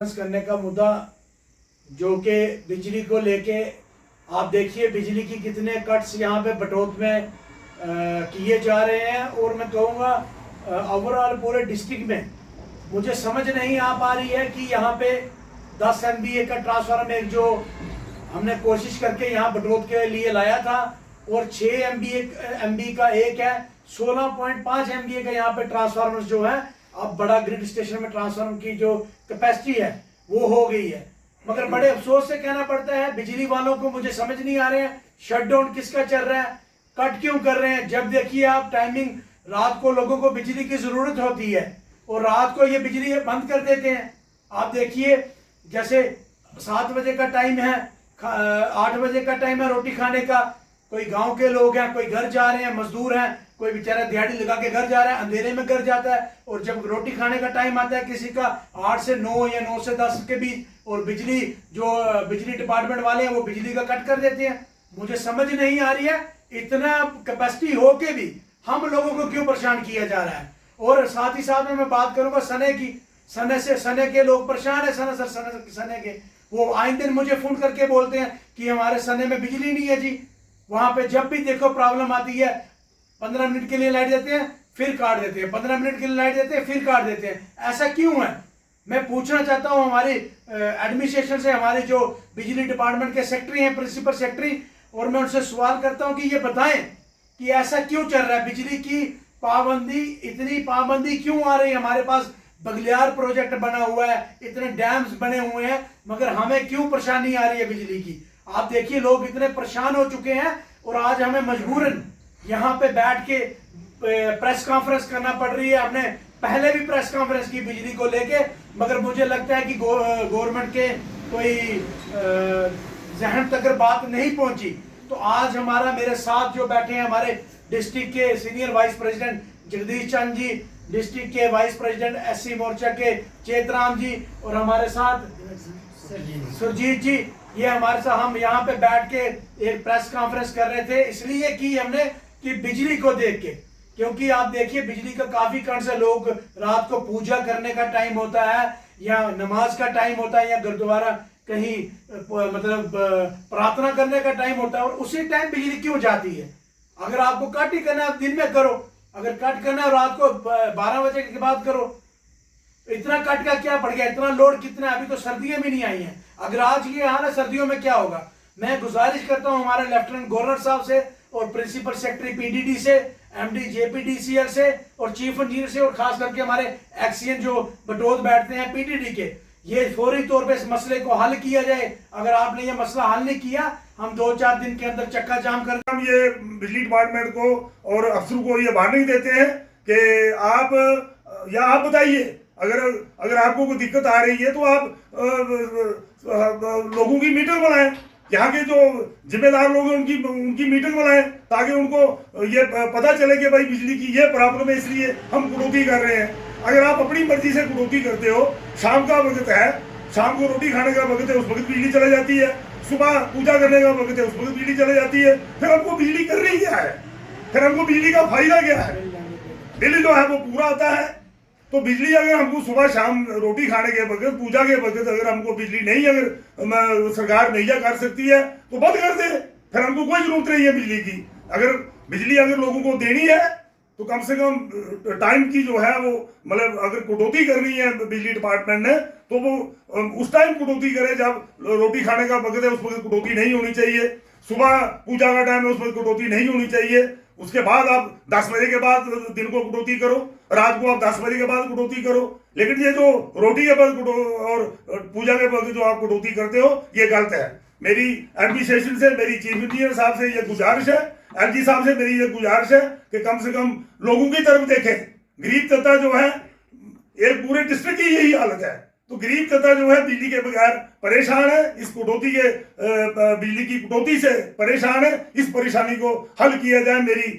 करने का मुद्दा जो कि बिजली को लेके आप देखिए बिजली की कितने कट्स यहाँ पे बटोत में किए जा रहे हैं। और मैं कहूँगा ओवरऑल पूरे डिस्ट्रिक्ट में मुझे समझ नहीं आ पा रही है कि यहाँ पे 10 MVA का ट्रांसफार्मर एक जो हमने कोशिश करके यहाँ बटोत के लिए लाया था और 6 MVA का एक है, 16.5 MVA का यहाँ पे ट्रांसफार्मर जो है अब बड़ा ग्रिड स्टेशन में ट्रांसफार्मर की जो कैपेसिटी है वो हो गई है। मगर बड़े अफसोस से कहना पड़ता है बिजली वालों को, मुझे समझ नहीं आ रहे हैं शटडाउन किसका चल रहा है, कट क्यों कर रहे हैं। जब देखिए आप टाइमिंग रात को लोगों को बिजली की जरूरत होती है और रात को ये बिजली बंद कर देते हैं। आप देखिए जैसे 7 बजे का टाइम है, 8 बजे का टाइम है रोटी खाने का, कोई गांव के लोग हैं, कोई घर जा रहे हैं, मजदूर हैं, कोई बेचारा दिहाड़ी लगा के घर जा रहा है, अंधेरे में घर जाता है। और जब रोटी खाने का टाइम आता है किसी का 8 से 9 या 9 से 10 के बीच, और बिजली जो बिजली डिपार्टमेंट वाले हैं वो बिजली का कट कर देते हैं। मुझे समझ नहीं आ रही है इतना कैपेसिटी हो के भी हम लोगों को क्यों परेशान किया जा रहा है। और साथ ही साथ में मैं बात करूंगा सने की, सने के लोग परेशान है। सने के वो आए दिन मुझे फोन करके बोलते हैं कि हमारे सने में बिजली नहीं है जी। वहां पे जब भी देखो प्रॉब्लम आती है, 15 मिनट के लिए लाइट देते हैं फिर काट देते हैं, 15 मिनट के लिए लाइट देते हैं फिर काट देते हैं। ऐसा क्यों है? मैं पूछना चाहता हूं हमारी एडमिनिस्ट्रेशन से, हमारे जो बिजली डिपार्टमेंट के सेक्रेटरी हैं, प्रिंसिपल सेक्रेटरी, और मैं उनसे सवाल करता हूं कि ये बताएं कि ऐसा क्यों चल रहा है। बिजली की पाबंदी, इतनी पाबंदी क्यों आ रही है? हमारे पास बगलियार प्रोजेक्ट बना हुआ है, इतने डैम्स बने हुए हैं, मगर हमें क्यों परेशानी आ रही है बिजली की। आप देखिए लोग इतने परेशान हो चुके हैं और आज हमें मजबूरन यहाँ पे बैठ के प्रेस कॉन्फ्रेंस करना पड़ रही है। हमने पहले भी प्रेस कॉन्फ्रेंस की बिजली को लेके, मगर मुझे लगता है कि गवर्नमेंट के कोई जहन तक बात नहीं पहुंची। तो आज हमारा मेरे साथ जो बैठे हैं हमारे डिस्ट्रिक्ट के senior vice president Jagdish Chand ji, district के वाइस प्रेसिडेंट SC मोर्चा के चेतराम जी, और हमारे साथ सुरजीत जी, ये हमारे साथ हम यहाँ पे बैठ के एक प्रेस कॉन्फ्रेंस कर रहे थे इसलिए कि हमने कि बिजली को देख के, क्योंकि आप देखिए बिजली का काफी कारण से लोग रात को पूजा करने का टाइम होता है या नमाज का टाइम होता है या गुरुद्वारा कहीं मतलब प्रार्थना करने का टाइम होता है, और उसी टाइम बिजली क्यों जाती है। अगर आपको कट ही करना है दिन में करो, अगर कट करना है रात को 12 बजे के बाद करो। इतना कट का क्या पड़ गया, इतना लोड कितना, अभी तो सर्दियां भी नहीं आई हैं। अगर आज ये हाल है सर्दियों में क्या होगा। मैं गुजारिश करता हूं हमारे लेफ्टिनेंट गवर्नर साहब से और प्रिंसिपल सेक्रेटरी PDD से, MD JPDCL से और चीफ इंजीनियर से, और खास करके हमारे एक्सीएन जो बटोत बैठते हैं PDD के, ये फौरी तौर पे इस मसले को हल किया जाए। अगर आपने ये मसला हल नहीं किया हम 2-4 दिन के अंदर चक्का जाम कर। हम ये बिजली डिपार्टमेंट को और अफसरों को ये वार्निंग देते हैं कि आप या आप बताइए अगर आपको कोई दिक्कत आ रही है तो आप लोगों की मीटर बनाएं। यहाँ के जो जिम्मेदार लोग हैं उनकी मीटिंग बनाएं ताकि उनको ये पता चले कि भाई बिजली की ये प्रॉब्लम है इसलिए हम कटौती कर रहे हैं। अगर आप अपनी मर्जी से कटौती करते हो, शाम का वक्त है, शाम को रोटी खाने का वक्त है, उस वक्त बिजली चला जाती है, सुबह पूजा करने का वक्त है, उस वक्त बिजली चला जाती है, फिर हमको बिजली करनी क्या है, फिर हमको बिजली का फायदा क्या है। बिल जो है वो पूरा आता है। तो बिजली अगर हमको सुबह शाम रोटी खाने के वक्त, पूजा के वक्त अगर हमको बिजली नहीं, अगर सरकार मुहैया कर सकती है तो बंद कर दे, फिर हमको कोई जरूरत नहीं है बिजली की। अगर बिजली अगर लोगों को देनी है तो कम से कम टाइम की जो है वो, मतलब अगर कटौती करनी है बिजली डिपार्टमेंट ने तो वो उस टाइम कटौती करे जब रोटी खाने का वक्त है, उस वक्त कटौती नहीं होनी चाहिए। सुबह पूजा का टाइम है, उस वक्त कटौती नहीं होनी चाहिए। उसके बाद आप 10 बजे के बाद दिन को कटौती करो, रात को आप 10 बजे के बाद कटौती करो। लेकिन ये जो रोटी के बाद और पूजा के वक्त जो आप कटौती करते हो ये गलत है। मेरी एडमिनिस्ट्रेशन से, मेरी चीफ इंजीनियर साहब से ये गुजारिश है, LG साहब से मेरी ये गुजारिश है कि कम से कम लोगों की तरफ देखें। गरीब तबका जो है, एक पूरे डिस्ट्रिक्ट की यही हालत है, तो गरीब तबका जो है बिजली के बगैर परेशान है, इस कटौती के बिजली की कटौती से परेशान है। इस परेशानी को हल किया जाए। मेरी